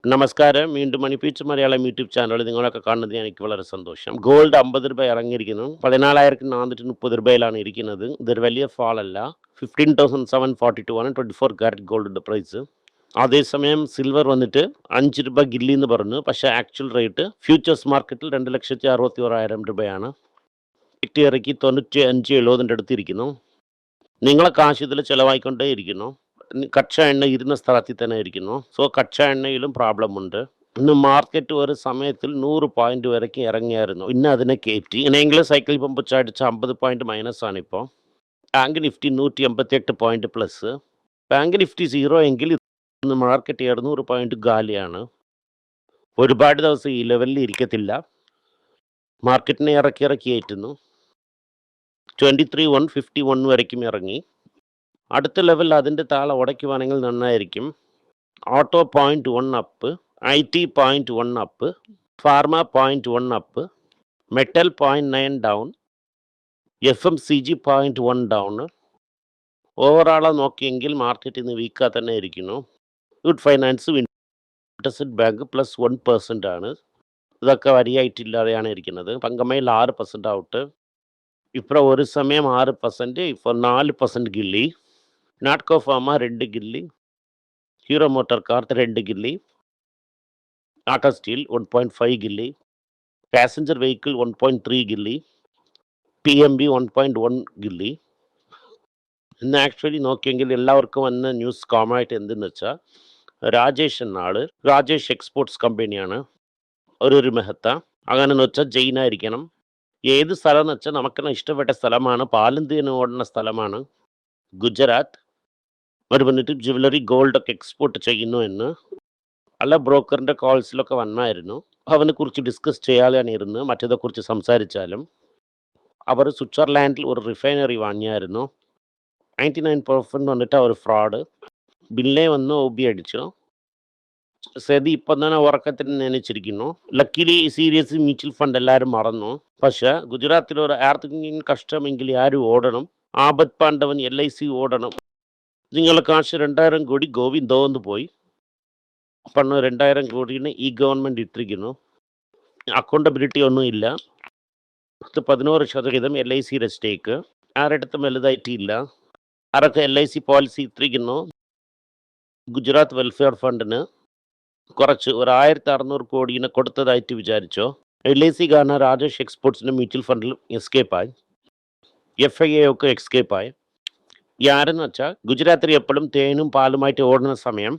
നമസ്കാരം. വീണ്ടും മണി pitch Malayalam YouTube ചാനലിൽ നിങ്ങളൊക്കെ കാണുന്നതിൽ എനിക്ക് വളരെ സന്തോഷം. ഗോൾഡ് 50 രൂപ ഇറങ്ങിയിരിക്കുന്നു. 14,430 രൂപയിലാണ് ഇരിക്കുന്നത്. ഇതൊരു വലിയ ഫാൾ അല്ല. 15,742 ആണ് 24 കാരറ്റ് ഗോൾഡിൻ്റെ പ്രൈസ്. അതേസമയം സിൽവർ വന്നിട്ട് 5 രൂപ ഗില്ലി എന്ന് പറഞ്ഞു. പക്ഷേ ആക്ച്വൽ റേറ്റ് ഫ്യൂച്ചേഴ്സ് മാർക്കറ്റിൽ 2,61,000 രൂപയാണ്. ഇറക്കി 95-70 അടുത്തിരിക്കുന്നു. നിങ്ങളെ കാശ് ഇതിൽ ചിലവായിക്കൊണ്ടേ ഇരിക്കുന്നു. കച്ച എണ്ണ ഇരുന്ന സ്ഥലത്തിൽ തന്നെ ഇരിക്കുന്നു. സോ കച്ച എണ്ണയിലും പ്രോബ്ലം ഉണ്ട്. ഇന്ന് മാർക്കറ്റ് ഒരു സമയത്തിൽ 100 പോയിന്റ് വരയ്ക്ക് ഇറങ്ങിയായിരുന്നു. ഇന്ന് അതിനെ കയറ്റി. ഇങ്ങനെയെങ്കിലും സൈക്കിൾ പമ്പ് അടിച്ച് 50 പോയിന്റ് മൈനസ് ആണ് ഇപ്പോൾ. Bank Nifty 188 point plus. Bank Nifty 0 എങ്കിൽ ഇന്ന് മാർക്കറ്റ് 200 പോയിന്റ് ഗാലിയാണ്. ഒരുപാട് ദിവസം ഈ ലെവലിൽ ഇരിക്കത്തില്ല. മാർക്കറ്റിനെ ഇറക്കി ഏറ്റുന്നു. 23,151 വരയ്ക്കും ഇറങ്ങി. അടുത്ത ലെവൽ അതിൻ്റെ താഴെ ഉടയ്ക്കുവാണെങ്കിൽ നന്നായിരിക്കും. Auto 0.1 up, IT 0.1 up, pharma 0.1 up, metal 0.9 down, FMCG 0.1 down. ഓവറോളെ നോക്കിയെങ്കിൽ മാർക്കറ്റ് ഇന്ന് വീക്കാ തന്നെ ഇരിക്കുന്നു. ഗുഡ് ഫൈനാൻസ്, ഇൻഡസ്ഇൻഡ് ബാങ്ക് +1% ആണ്. ഇതൊക്കെ വരിയായിട്ടില്ലാതെയാണ് ഇരിക്കുന്നത്. പങ്കമയിൽ 6% ഔട്ട്. ഇപ്പോൾ ഒരു സമയം 6%, ഇപ്പോൾ 4% ഗില്ലി. നാട്കോ ഫാർമ 2 ഗില്ലി, ഹീറോ മോട്ടോർ കാർ 2 ഗില്ലി, ടാറ്റ സ്റ്റീൽ 1.5 ഗില്ലി, പാസഞ്ചർ വെഹിക്കിൾ 1.3 ഗില്ലി, PMB 1.1 ഗില്ലി. ഇന്ന് ആക്ച്വലി നോക്കിയെങ്കിൽ എല്ലാവർക്കും വന്ന ന്യൂസ് കോമണായിട്ട് എന്തെന്ന് വെച്ചാൽ, രാജേഷ് എന്ന ആള്, രാജേഷ് എക്സ്പോർട്സ് കമ്പനിയാണ്, ഒരു മെഹത്ത. അങ്ങനെയെന്ന് വെച്ചാൽ ജെയിനായിരിക്കണം. ഏത് സ്ഥലം എന്ന് വെച്ചാൽ നമുക്കെല്ലാം ഇഷ്ടപ്പെട്ട സ്ഥലമാണ്. പാലന്തിന് ഓടുന്ന സ്ഥലമാണ് ഗുജറാത്ത്. അവർ വന്നിട്ട് ജ്വല്ലറി ഗോൾഡൊക്കെ എക്സ്പോർട്ട് ചെയ്യുന്നു എന്ന് പല ബ്രോക്കറിൻ്റെ കോൾസിലൊക്കെ വന്നായിരുന്നു. അവനെക്കുറിച്ച് ഡിസ്കസ് ചെയ്യാനായിരുന്നു. മറ്റേതെക്കുറിച്ച് സംസാരിച്ചാലും അവർ സ്വിറ്റ്സർലാൻഡിൽ ഒരു റിഫൈനറി വാങ്ങിയായിരുന്നു. 99% വന്നിട്ട് അവർ ഫ്രോഡ്. ബില്ലേ വന്ന് OB അടിച്ചു. സെബി ഇപ്പം തന്നെ ഉറക്കത്തിന് നനച്ചിരിക്കുന്നു. ലക്കിലി സീരിയസ് മ്യൂച്വൽ ഫണ്ട് എല്ലാവരും മറന്നു. പക്ഷേ ഗുജറാത്തിൽ ഒരു ആർക്കെങ്കിലും കഷ്ടമെങ്കിൽ ആരും ഓടണം. ആപത് പാണ്ഡവൻ LIC ഓടണം. നിങ്ങളെ കാശ് 2,000 കോടി ഗോവിന്ദോന്ന് പോയി. പണം 2,000 കോടിന് ഈ ഗവൺമെൻറ് ഇട്ടിരിക്കുന്നു. അക്കൗണ്ടബിലിറ്റി ഒന്നും ഇല്ല. 11% LICയുടെ സ്റ്റേക്ക് ആരുടെടുത്തും വലുതായിട്ടില്ല. ആരൊക്കെ LIC പോളിസി ഇട്ടിരിക്കുന്നു. ഗുജറാത്ത് വെൽഫെയർ ഫണ്ടിന് കുറച്ച് ഒരു 1,600 കോടിനെ കൊടുത്തതായിട്ട് വിചാരിച്ചോ. LIC കാരണം രാജേഷ് എക്സ്പോർട്സിൻ്റെ മ്യൂച്വൽ ഫണ്ടിലും എസ്കേപ്പായി. FIA ഒക്കെ എസ്കേപ്പായി. ആരെന്ന് വെച്ചാൽ ഗുജറാത്തിൽ എപ്പോഴും തേനും പാലുമായിട്ട് ഓടുന്ന സമയം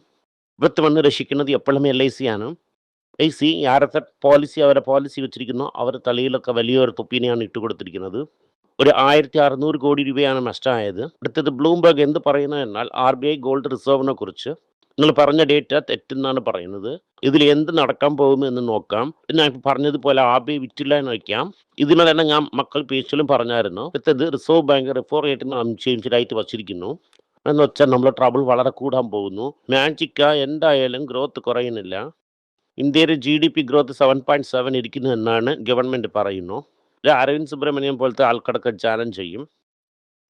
ഇവത്ത് വന്ന് രക്ഷിക്കുന്നത് എപ്പോഴും LIC ആണ്. LIC ആരത്തെ പോളിസി അവരെ പോളിസി വെച്ചിരിക്കുന്നു. അവരുടെ തലയിലൊക്കെ വലിയൊരു തൊപ്പീനെയാണ് ഇട്ട് കൊടുത്തിരിക്കുന്നത്. ഒരു 1,600 കോടി രൂപയാണ് നഷ്ടമായത്. അടുത്തത് ബ്ലൂംബർഗ് എന്ത് പറയുന്നത് എന്നാൽ RBI ഗോൾഡ് റിസർവിനെ കുറിച്ച് നിങ്ങൾ പറഞ്ഞ ഡേറ്റ തെറ്റെന്നാണ് പറയുന്നത്. ഇതിൽ എന്ത് നടക്കാൻ പോകുമെന്ന് നോക്കാം. ഞാൻ പറഞ്ഞതുപോലെ RBI വിറ്റില്ല എന്ന് വയ്ക്കാം. ഇതിനെ തന്നെ ഞാൻ മക്കൾ പേജിലും പറഞ്ഞായിരുന്നു. അടുത്തത് റിസർവ് ബാങ്ക് റിപ്പോ റേറ്റിന് അൺചേഞ്ച്ഡായിട്ട് വച്ചിരിക്കുന്നു. എന്ന് വെച്ചാൽ നമ്മളെ ട്രബിൾ വളരെ കൂടാൻ പോകുന്നു. മാജിക്ക എന്തായാലും ഗ്രോത്ത് കുറയുന്നില്ല. ഇന്ത്യയുടെ GDP ഗ്രോത്ത് 7.7 ഇരിക്കുന്നു എന്നാണ് ഗവൺമെൻറ് പറയുന്നു. അരവിന്ദ് സുബ്രഹ്മണ്യം പോലത്തെ ആൾക്കാരൊക്കെ ചാലഞ്ച് ചെയ്യും.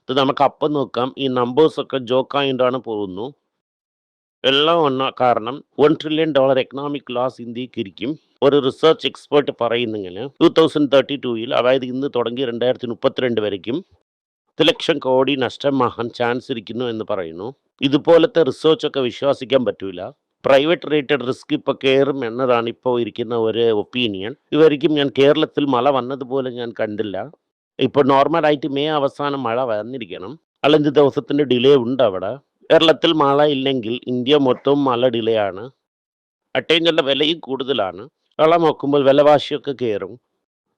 ഇത് നമുക്ക് അപ്പം നോക്കാം. ഈ നമ്പേഴ്സൊക്കെ ജോക്കായിട്ടാണ് പോകുന്നു. എല്ലാം ഒന്ന കാരണം $1 trillion എക്കണോമിക് ലോസ് ഇന്ത്യക്ക് ഇരിക്കും. ഒരു റിസർച്ച് എക്സ്പേർട്ട് പറയുന്നെങ്കിൽ 2032 അതായത് ഇന്ന് തുടങ്ങി 2032 വരയ്ക്കും 10 ലക്ഷം കോടി നഷ്ടമാകാൻ ചാൻസ് ഇരിക്കുന്നു എന്ന് പറയുന്നു. ഇതുപോലത്തെ റിസർച്ചൊക്കെ വിശ്വസിക്കാൻ പറ്റൂല. പ്രൈവറ്റ് റേറ്റഡ് റിസ്ക് ഇപ്പോൾ കയറും എന്നതാണ് ഇപ്പോൾ ഇരിക്കുന്ന ഒരു ഒപ്പീനിയൻ. ഇവരിക്കും ഞാൻ കേരളത്തിൽ മഴ വന്നതുപോലെ ഞാൻ കണ്ടില്ല. ഇപ്പോൾ നോർമലായിട്ട് മെയ് അവസാനം മഴ വന്നിരിക്കണം. 5 ദിവസത്തിൻ്റെ ഡിലേ ഉണ്ട് അവിടെ. കേരളത്തിൽ മഴ ഇല്ലെങ്കിൽ ഇന്ത്യ മൊത്തം മഴ ഡിലേ ആണ്. അട്ടേഞ്ചറിൻ്റെ വിലയും കൂടുതലാണ്. വെള്ളം നോക്കുമ്പോൾ വിലവാശിയൊക്കെ കയറും.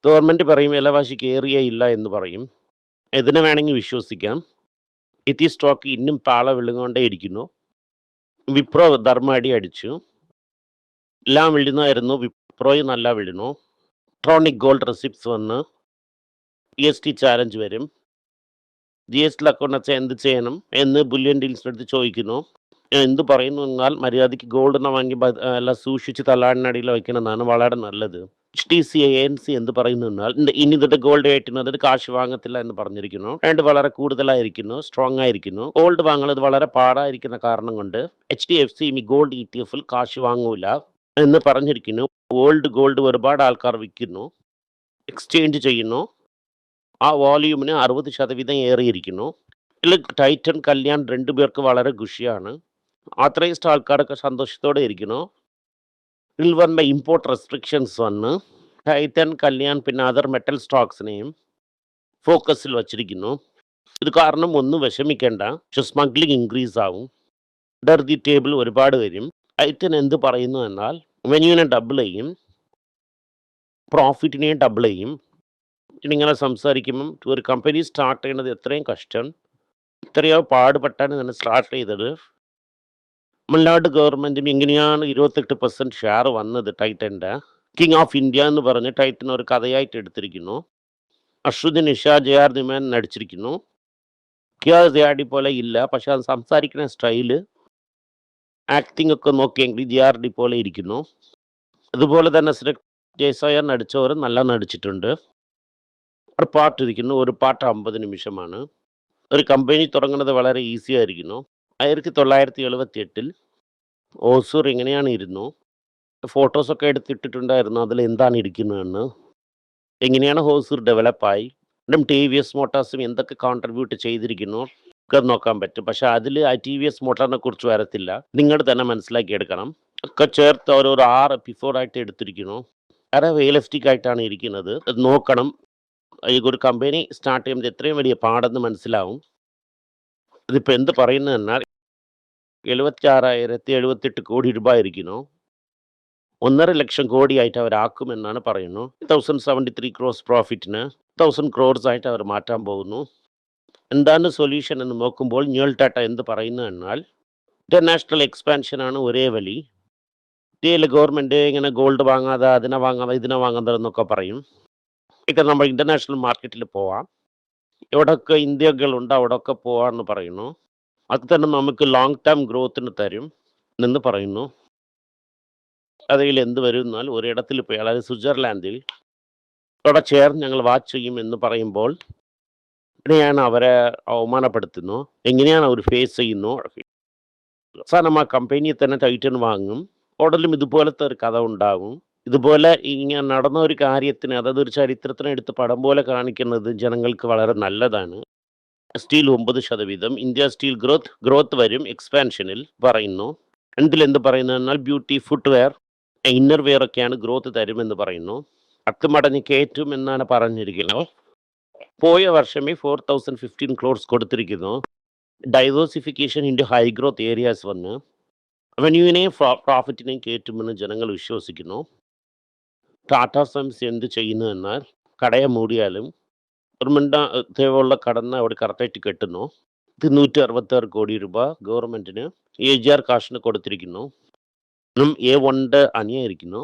ഗവൺമെൻറ് പറയും വിലവാശി കയറിയേ ഇല്ല എന്ന് പറയും. ഇതിനെ വേണമെങ്കിൽ വിശ്വസിക്കാം. ഇത്തി സ്റ്റോക്ക് ഇന്നും പാള വിളുകൊണ്ടേ ഇരിക്കുന്നു. വിപ്രോ ധർമ്മ അടി അടിച്ചു. എല്ലാം വിഴുന്നായിരുന്നു. വിപ്രോയും നല്ല വിഴുന്നു. ഇലക്ട്രോണിക് ഗോൾഡ് റെസിപ്റ്റ്സ് വന്ന് GST ചാലഞ്ച് വരും. GST അക്കൗണ്ട് വെച്ചാൽ എന്ത് ചെയ്യണം എന്ന് ബുല്യൻ ഡീൽസിൻ്റെ അടുത്ത് ചോദിക്കുന്നു. എന്ത് പറയുന്നു എന്നാൽ മര്യാദയ്ക്ക് ഗോൾഡിനെ വാങ്ങി എല്ലാം സൂക്ഷിച്ച് തലാടിനടിയിൽ വയ്ക്കണമെന്നാണ് വളരെ നല്ലത്. HTC ANC എന്ത് പറയുന്നു എന്നാൽ ഇനി തൊട്ട് ഗോൾഡ് കയറ്റുന്നതിന് കാശ് വാങ്ങത്തില്ല എന്ന് പറഞ്ഞിരിക്കുന്നു. രണ്ട് വളരെ കൂടുതലായിരിക്കുന്നു, സ്ട്രോങ് ആയിരിക്കുന്നു. ഗോൾഡ് വാങ്ങുന്നത് വളരെ പാടായിരിക്കുന്ന കാരണം കൊണ്ട് HDFC ഗോൾഡ് ETF കാശ് വാങ്ങൂല. എന്ന് പറഞ്ഞിരിക്കുന്നു. ഓൾഡ് ഗോൾഡ് ഒരുപാട് ആൾക്കാർ വിൽക്കുന്നു, എക്സ്ചേഞ്ച് ചെയ്യുന്നു. ആ വോളിയൂമിന് 60% ഏറിയിരിക്കുന്നു. ഇതിൽ ടൈറ്റൻ, കല്യാൺ 2 പേർക്ക് വളരെ ഖുഷിയാണ്. അത്രയും ആൾക്കാരൊക്കെ സന്തോഷത്തോടെ ഇരിക്കുന്നു. ഇതിൽ വന്ന ഇമ്പോർട്ട് റെസ്ട്രിക്ഷൻസ് വന്ന് ടൈറ്റൻ, കല്യാൺ പിന്നെ അതർ മെറ്റൽ സ്റ്റോക്സിനെയും ഫോക്കസിൽ വച്ചിരിക്കുന്നു. ഇത് കാരണം ഒന്നും വിഷമിക്കേണ്ട, പക്ഷെ സ്മഗ്ലിംഗ് ഇൻക്രീസ് ആവും, ഡർദി ടേബിൾ ഒരുപാട് വരും. ടൈറ്റൻ എന്ത് പറയുന്നു എന്നാൽ വെന്യൂനെ ഡബിൾ ചെയ്യും, പ്രോഫിറ്റിനെയും ഡബിൾ ചെയ്യും. ഇങ്ങനെ സംസാരിക്കുമ്പം ഒരു കമ്പനി സ്റ്റാർട്ട് ചെയ്യുന്നത് എത്രയും കഷ്ടം, ഇത്രയോ പാടുപെട്ടാണ് തന്നെ സ്റ്റാർട്ട് ചെയ്തത്. തമിഴ്നാട് ഗവൺമെൻറ്റും ഇങ്ങനെയാണ് 28% ഷെയർ വന്നത് ടൈറ്റൻ്റെ. കിങ് ഓഫ് ഇന്ത്യ എന്ന് പറഞ്ഞ് ടൈറ്റൻ ഒരു കഥയായിട്ട് എടുത്തിരിക്കുന്നു. അശ്വതിൻ ഇഷ, ജെ.ആർ. ദിമാൻ നടിച്ചിരിക്കുന്നു. കിയാർ ജയാഡി പോലെ ഇല്ല, പക്ഷെ അത് സംസാരിക്കുന്ന സ്റ്റൈല്, ആക്ടിംഗ് ഒക്കെ നോക്കിയെങ്കിൽ ജെ.ആർ.ഡി പോലെ ഇരിക്കുന്നു. അതുപോലെ തന്നെ ജയ്സയർ നടിച്ചവരും നല്ല നടിച്ചിട്ടുണ്ട്. ഒരു പാട്ട് ഇരിക്കുന്നു, ഒരു പാട്ട് 50 നിമിഷമാണ്. ഒരു കമ്പനി തുടങ്ങുന്നത് വളരെ ഈസി ആയിരിക്കുന്നു. 1978 ഓസൂർ ഇങ്ങനെയാണ് ഇരുന്നു. ഫോട്ടോസൊക്കെ എടുത്തിട്ടിട്ടുണ്ടായിരുന്നു അതിൽ എന്താണ് ഇരിക്കുന്നതെന്ന്, എങ്ങനെയാണ് ഹോസൂർ ഡെവലപ്പായി, ടി വി എസ് മോട്ടോഴ്സും എന്തൊക്കെ കോൺട്രിബ്യൂട്ട് ചെയ്തിരിക്കുന്നു ഒക്കെ നോക്കാൻ പറ്റും. പക്ഷെ അതിൽ ആ ടി വി എസ് മോട്ടോറിനെ കുറിച്ച് വരത്തില്ല, നിങ്ങൾ തന്നെ മനസ്സിലാക്കി എടുക്കണം. ഒക്കെ ചേർത്ത് ഓരോരോ 6 എപ്പിസോഡായിട്ട് എടുത്തിരിക്കുന്നു. വളരെ റിയലിസ്റ്റിക് ആയിട്ടാണ് ഇരിക്കുന്നത്. അത് നോക്കണം. ഈ ഒരു കമ്പനി സ്റ്റാർട്ട് ചെയ്യുമ്പോൾ എത്രയും വലിയ പാടെന്ന് മനസ്സിലാവും. ഇതിപ്പോൾ എന്ത് പറയുന്നത് എന്നാൽ 76,078 കോടി രൂപ ഇരിക്കുന്നു. 1.5 ലക്ഷം കോടിയായിട്ട് അവരാക്കുമെന്നാണ് പറയുന്നു. 1073 ക്രോസ് പ്രോഫിറ്റിന് 1000 ക്രോർസ് ആയിട്ട് അവർ മാറ്റാൻ പോകുന്നു. എന്താണ് സൊല്യൂഷൻ എന്ന് നോക്കുമ്പോൾ ന്യൂൽ ടാറ്റ എന്ത് പറയുന്നു എന്നാൽ ഇന്റർനാഷണൽ എക്സ്പാൻഷനാണ് ഒരേ വഴി. ഇന്ത്യയിലെ ഗവൺമെൻറ് ഇങ്ങനെ ഗോൾഡ് വാങ്ങാതെ അതിനെ വാങ്ങാതെ ഇതിനെ വാങ്ങാതെ എന്നൊക്കെ പറയും. ഇപ്പം നമ്മൾ ഇൻ്റർനാഷണൽ മാർക്കറ്റിൽ പോവാം, എവിടെയൊക്കെ ഇന്ത്യകളുണ്ട് അവിടെയൊക്കെ പോവാമെന്ന് പറയുന്നു. അത് തന്നെ നമുക്ക് ലോങ് ടേം ഗ്രോത്തിന് തരും എന്ന് പറയുന്നു. അതിൽ എന്ത് വരും എന്നാൽ ഒരിടത്തിൽ പോയി, അതായത് സ്വിറ്റ്സർലാൻഡിൽ അവിടെ ചേർന്ന് ഞങ്ങൾ വാച്ച് ചെയ്യും എന്ന് പറയുമ്പോൾ എങ്ങനെയാണ് അവരെ അവമാനപ്പെടുത്തുന്നു, എങ്ങനെയാണ് അവർ ഫേസ് ചെയ്യുന്നു. അവസാനം ആ കമ്പനിയെ തന്നെ ടൈറ്റൻ വാങ്ങും. ഉടലും ഇതുപോലത്തെ ഒരു കഥ ഉണ്ടാകും. ഇതുപോലെ ഇങ്ങനെ നടന്ന ഒരു കാര്യത്തിന്, അതായത് ഒരു ചരിത്രത്തിനെ എടുത്ത് പടം പോലെ കാണിക്കുന്നത് ജനങ്ങൾക്ക് വളരെ നല്ലതാണ്. സ്റ്റീൽ 9%, ഇന്ത്യ സ്റ്റീൽ ഗ്രോത്ത് വരും എക്സ്പാൻഷനിൽ പറയുന്നു. എന്ത് പറയുന്നു എന്നാൽ ബ്യൂട്ടി, ഫുട്വെയർ, ഇന്നർ വെയർ ഒക്കെയാണ് ഗ്രോത്ത് തരുമെന്ന് പറയുന്നു. അക്കുമടഞ്ഞ് കയറ്റും എന്നാണ് പറഞ്ഞിരിക്കുന്നത്. പോയ വർഷമേ 4015 ക്രോർസ് കൊടുത്തിരിക്കുന്നു. Diversification into high growth areas വന്ന് റവന്യൂവിനെയും പ്രോഫിറ്റിനെയും കയറ്റുമെന്ന് ജനങ്ങൾ വിശ്വസിക്കുന്നു. ടാറ്റ സൺസ് എന്ത് ചെയ്യുന്നു എന്നാൽ കടയെ മൂടിയാലും തേവയുള്ള കടന്ന് അവിടെ കറക്റ്റായിട്ട് കെട്ടുന്നു. 166 കോടി രൂപ ഗവൺമെൻറ്റിന് AGR കാശിന് കൊടുത്തിരിക്കുന്നു. A1 അനിയായിരിക്കുന്നു.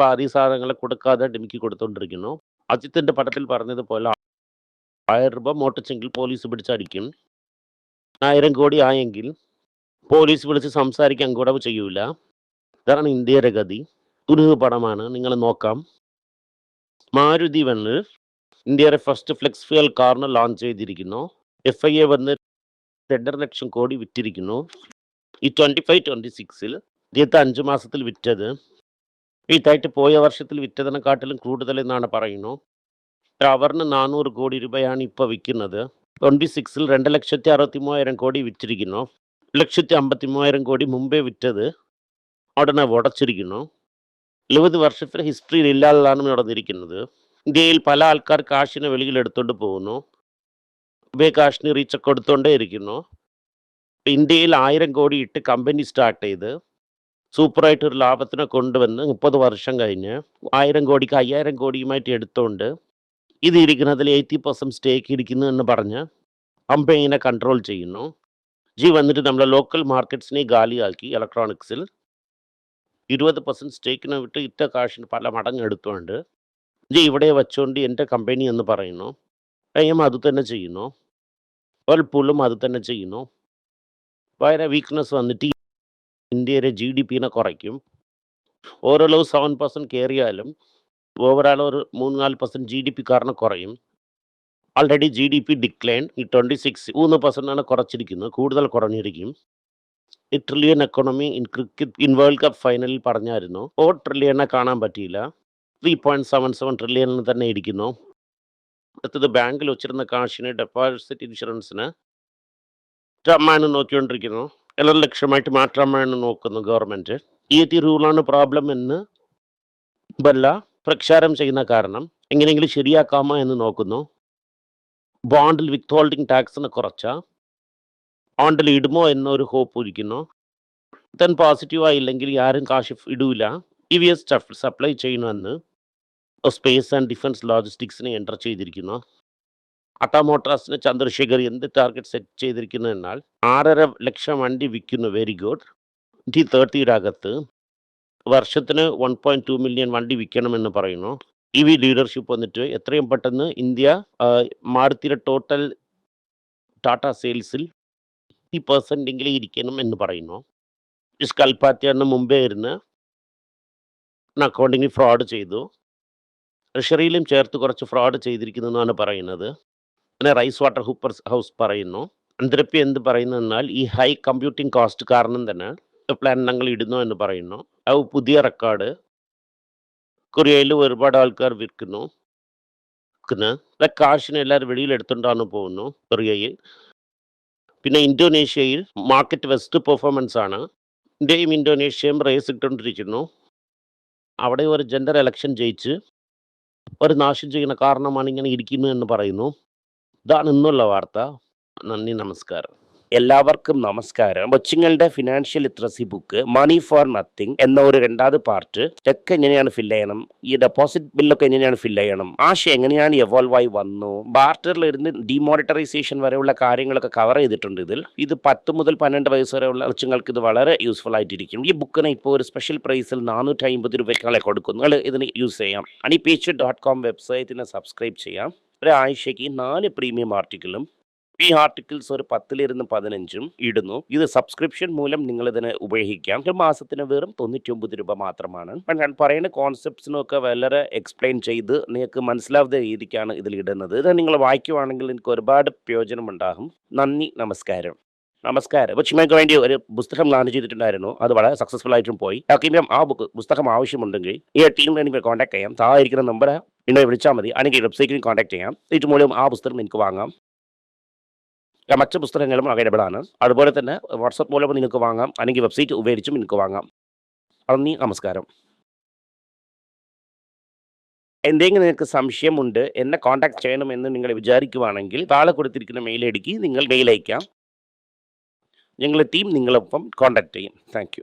പാതി സാധനങ്ങളെ കൊടുക്കാതെ ഡിമിക്ക് കൊടുത്തുകൊണ്ടിരിക്കുന്നു. അജിത്തിൻ്റെ പടത്തിൽ പറഞ്ഞതുപോലെ 1000 രൂപ മോട്ടിച്ചെങ്കിൽ പോലീസ് പിടിച്ചടിക്കും. 1000 കോടി ആയെങ്കിൽ പോലീസ് വിളിച്ച് സംസാരിക്കാൻ കൂടെ ചെയ്യൂല. ഇതാണ് ഇന്ത്യയുടെ ഗതി. തുരുവ് പടമാണ്, നിങ്ങൾ നോക്കാം. മാരുതി വന്ന് ഇന്ത്യയുടെ ഫസ്റ്റ് ഫ്ലെക്സ് ഫ്യൂൽ കാറിന് ലോഞ്ച് ചെയ്തിരിക്കുന്നു. FIA വന്ന് 2.5 ലക്ഷം കോടി വിറ്റിരിക്കുന്നു. ഈ 25-26 ഇന്ത്യത്തെ 5 മാസത്തിൽ വിറ്റത് ഇതായിട്ട് പോയ വർഷത്തിൽ വിറ്റതിനെക്കാട്ടിലും കൂടുതലെന്നാണ് പറയുന്നു. അവറിന് 400 കോടി രൂപയാണ് ഇപ്പോൾ വിൽക്കുന്നത്. 26 2,63,000 കോടി വിറ്റിരിക്കുന്നു. 1,53,000 കോടി മുമ്പേ വിറ്റത് ഉടനെ ഉടച്ചിരിക്കുന്നു. 70 വർഷത്തെ ഹിസ്റ്ററിയിൽ ഇല്ലാതാണ് നടന്നിരിക്കുന്നത്. ഇന്ത്യയിൽ പല ആൾക്കാർ കാശിനെ വെളിയിൽ എടുത്തുകൊണ്ട് പോകുന്നു. കാശിന് റീച്ചൊക്കെ എടുത്തുകൊണ്ടേ ഇരിക്കുന്നു. ഇന്ത്യയിൽ 1000 കോടി ഇട്ട് കമ്പനി സ്റ്റാർട്ട് ചെയ്ത് സൂപ്പറായിട്ടൊരു ലാഭത്തിനെ കൊണ്ടുവന്ന് 30 വർഷം കഴിഞ്ഞ് 1000 കോടിക്ക് 5000 കോടിയുമായിട്ട് എടുത്തുകൊണ്ട് ഇത് ഇരിക്കുന്നതിൽ 80% സ്റ്റേക്ക് ഇരിക്കുന്നു എന്ന് പറഞ്ഞ് കമ്പനിനെ കൺട്രോൾ ചെയ്യുന്നു. വന്നിട്ട് നമ്മളെ ലോക്കൽ മാർക്കറ്റ്സിനെ ഗാലിയാക്കി ഇലക്ട്രോണിക്സിൽ 20% സ്റ്റേക്കിനെ വിട്ട് ഇറ്റ കാശിന് പല മടങ്ങ് എടുത്തുകൊണ്ട് ഇവിടെ വെച്ചുകൊണ്ട് എൻ്റെ കമ്പനി എന്ന് പറയുന്നു. അത് തന്നെ ചെയ്യുന്നു. വേൾപൂളും അത് തന്നെ ചെയ്യുന്നു. വളരെ വീക്ക്നെസ് വന്നിട്ട് ഇന്ത്യയുടെ GDPനെ കുറയ്ക്കും. ഓരോ 7% കയറിയാലും ഓവറാൾ ഒരു 3-4% GDP കാരണം കുറയും. ആൾറെഡി GDP ഡിക്ലൈൻ ഈ 26 3% കുറച്ചിരിക്കുന്നത്, കൂടുതൽ കുറഞ്ഞിരിക്കും. Trillion economy in cricket in world cup ഫൈനലിൽ പറഞ്ഞായിരുന്നു. 4 ട്രില്യണെ കാണാൻ പറ്റിയില്ല. 3.77 ട്രില്യണിൽ തന്നെ ഇരിക്കുന്നു. അടുത്തത് ബാങ്കിൽ വെച്ചിരുന്ന കാശിന് ഡെപ്പോസിറ്റ് ഇൻഷുറൻസിന് മാറ്റാൻ നോക്കിക്കൊണ്ടിരിക്കുന്നു. 7 ലക്ഷമായിട്ട് മാറ്റാൻ നോക്കുന്നു ഗവൺമെന്റ്. ഈ റൂളാണ് പ്രോബ്ലം എന്ന് ബല്ല പ്രഖ്യാപനം ചെയ്യുന്ന കാരണം എങ്ങനെയെങ്കിലും ശരിയാക്കാമോ എന്ന് നോക്കുന്നു. ബോണ്ടിൽ വിത്ത് ഹോൾഡിംഗ് ടാക്സിന് കുറച്ച ബോണ്ടിൽ ഇടുമോ എന്നൊരു ഹോപ്പ് ഇരിക്കുന്നു. ദെൻ പോസിറ്റീവ് ആയില്ലെങ്കിൽ ആരും കാശ് ഇടൂല. EVS സപ്ലൈ ചെയ്യണമെന്ന് സ്പേസ് ആൻഡ് ഡിഫൻസ് ലോജിസ്റ്റിക്സിനെ എൻ്റർ ചെയ്തിരിക്കുന്നു. ടാറ്റ മോട്ടോഴ്സിന് ചന്ദ്രശേഖർ എന്ത് ടാർഗറ്റ് സെറ്റ് ചെയ്തിരിക്കുന്നു എന്നാൽ 6.5 ലക്ഷം വണ്ടി വിൽക്കുന്നു. Very good. 2030 അകത്ത് വർഷത്തിന് 1.2 മില്യൺ വണ്ടി വിൽക്കണമെന്ന് പറയുന്നു. EV ലീഡർഷിപ്പ് വന്നിട്ട് എത്രയും പെട്ടെന്ന് ഇന്ത്യ മാരുതിയുടെ ടോട്ടൽ ടാറ്റ സെയിൽസിൽ 50% ഇരിക്കണം എന്ന് പറയുന്നു. കൽപ്പാത്തിയാണ് മുമ്പേ ഇരുന്ന് അക്കൗണ്ടിങ്ങിൽ ഫ്രോഡ് ചെയ്തു. ട്രഷറിയിലും ചേർത്ത് കുറച്ച് ഫ്രോഡ് ചെയ്തിരിക്കുന്നു എന്നാണ് പറയുന്നത്. പിന്നെ റൈസ് വാട്ടർ ഹൗസ് പറയുന്നു. അന്തരപ്പി എന്ത് പറയുന്നു എന്നാൽ ഈ ഹൈ കമ്പ്യൂട്ടിംഗ് കോസ്റ്റ് കാരണം തന്നെ പ്ലാൻ ഞങ്ങൾ ഇടുന്നു എന്ന് പറയുന്നു. അത് പുതിയ റെക്കോർഡ്. കൊറിയയിൽ ഒരുപാട് ആൾക്കാർ വിൽക്കുന്നു. കാശിന് എല്ലാവരും വെളിയിലെടുത്തുകൊണ്ടാണ് പോകുന്നു കൊറിയയിൽ. പിന്നെ ഇന്തോനേഷ്യയിൽ മാർക്കറ്റ് വെസ്റ്റ് പെർഫോമൻസ് ആണ്. ഇന്ത്യയും ഇന്തോനേഷ്യയും റേസ് ഇട്ടുകൊണ്ടിരിക്കുന്നു. അവിടെ ഒരു ജെൻഡർ ഇലക്ഷൻ ജയിച്ച് ഒരു നാശം ചെയ്യുന്ന കാരണമാണ് ഇങ്ങനെ ഇരിക്കുന്നു എന്ന് പറയുന്നു. ഇതാണ് ഇന്നുള്ള വാർത്ത. നന്ദി, നമസ്കാരം. എല്ലാവർക്കും നമസ്കാരം. കൊച്ചുങ്ങളുടെ financial literacy book money for nothing എന്ന ഒരു 2ാമത് പാർട്ട്. ചെക്ക് എങ്ങനെയാണ് ഫില്ല് ചെയ്യണം, ഈ ഡെപ്പോസിറ്റ് ബില്ലൊക്കെ എങ്ങനെയാണ് ഫില്ല് ചെയ്യണം, ആശയം എങ്ങനെയാണ് എവോൾവ് ആയി വന്നു, ബാർട്ടറിലിരുന്ന് ഡിമോണിറ്ററൈസേഷൻ വരെയുള്ള കാര്യങ്ങളൊക്കെ കവർ ചെയ്തിട്ടുണ്ട് ഇതിൽ. ഇത് 10 മുതൽ 12 വയസ്സ് വരെയുള്ള കൊച്ചുങ്ങൾക്ക് ഇത് വളരെ യൂസ്ഫുൾ ആയിട്ടിരിക്കും. ഈ ബുക്കിന് ഇപ്പോൾ ഒരു സ്പെഷ്യൽ പ്രൈസിൽ 450 രൂപയ്ക്ക് കൊടുക്കുന്നു. നിങ്ങൾ ഇതിന് യൂസ് ചെയ്യാം. honeypage.com വെബ്സൈറ്റിനെ സബ്സ്ക്രൈബ് ചെയ്യാം. ഒരാഴ്ചയ്ക്ക് 4 പ്രീമിയം ആർട്ടിക്കിളും ഈ ആർട്ടിക്കിൾസ് ഒരു 10 - 15 ഇടുന്നു. ഇത് സബ്സ്ക്രിപ്ഷൻ മൂലം നിങ്ങൾ ഇതിനെ ഉപയോഗിക്കാം. ഒരു മാസത്തിന് വെറും 99 രൂപ മാത്രമാണ്. ഞാൻ പറയുന്ന കോൺസെപ്റ്റ്സിനൊക്കെ വളരെ എക്സ്പ്ലെയിൻ ചെയ്ത് നിങ്ങൾക്ക് മനസ്സിലാവുന്ന രീതിക്കാണ് ഇതിൽ ഇടുന്നത്. ഇത് നിങ്ങൾ വായിക്കുവാണെങ്കിൽ നിങ്ങൾക്ക് ഒരുപാട് പ്രയോജനം ഉണ്ടാകും. നന്ദി, നമസ്കാരം. കൊച്ചുമേക്ക് വേണ്ടി ഒരു പുസ്തകം ലോഞ്ച് ചെയ്തിട്ടുണ്ടായിരുന്നു. അത് വളരെ സക്സസ്ഫുൾ ആയിട്ടും പോയി. ആ പുസ്തകം ആവശ്യമുണ്ടെങ്കിൽ ഈ ടീമിനെ എനിക്ക് കോൺടാക്ട് ചെയ്യാം. താഴെ ഇരിക്കുന്ന നമ്പർ എന്നെ വിളിച്ചാൽ മതി. അല്ലെങ്കിൽ വെബ്സൈറ്റിൽ കോൺടാക്ട് ചെയ്യാം. ഇത് മൂലം ആ പുസ്തകം എനിക്ക് വാങ്ങാം. മറ്റ് പുസ്തകങ്ങളും അവൈലബിൾ ആണ്. അതുപോലെ തന്നെ വാട്സപ്പ് മൂലം നിങ്ങൾക്ക് വാങ്ങാം. അല്ലെങ്കിൽ വെബ്സൈറ്റ് ഉപയോഗിച്ചും നിങ്ങൾക്ക് വാങ്ങാം. നന്ദി, നമസ്കാരം. എന്തെങ്കിലും നിങ്ങൾക്ക് സംശയമുണ്ട്, എന്നെ കോൺടാക്ട് ചെയ്യണമെന്ന് നിങ്ങൾ വിചാരിക്കുവാണെങ്കിൽ താഴെ കൊടുത്തിരിക്കുന്ന മെയിൽ ഐഡിക്ക് നിങ്ങൾ മെയിൽ അയക്കാം. ഞങ്ങളുടെ ടീം നിങ്ങളൊപ്പം കോൺടാക്ട് ചെയ്യും. Thank you.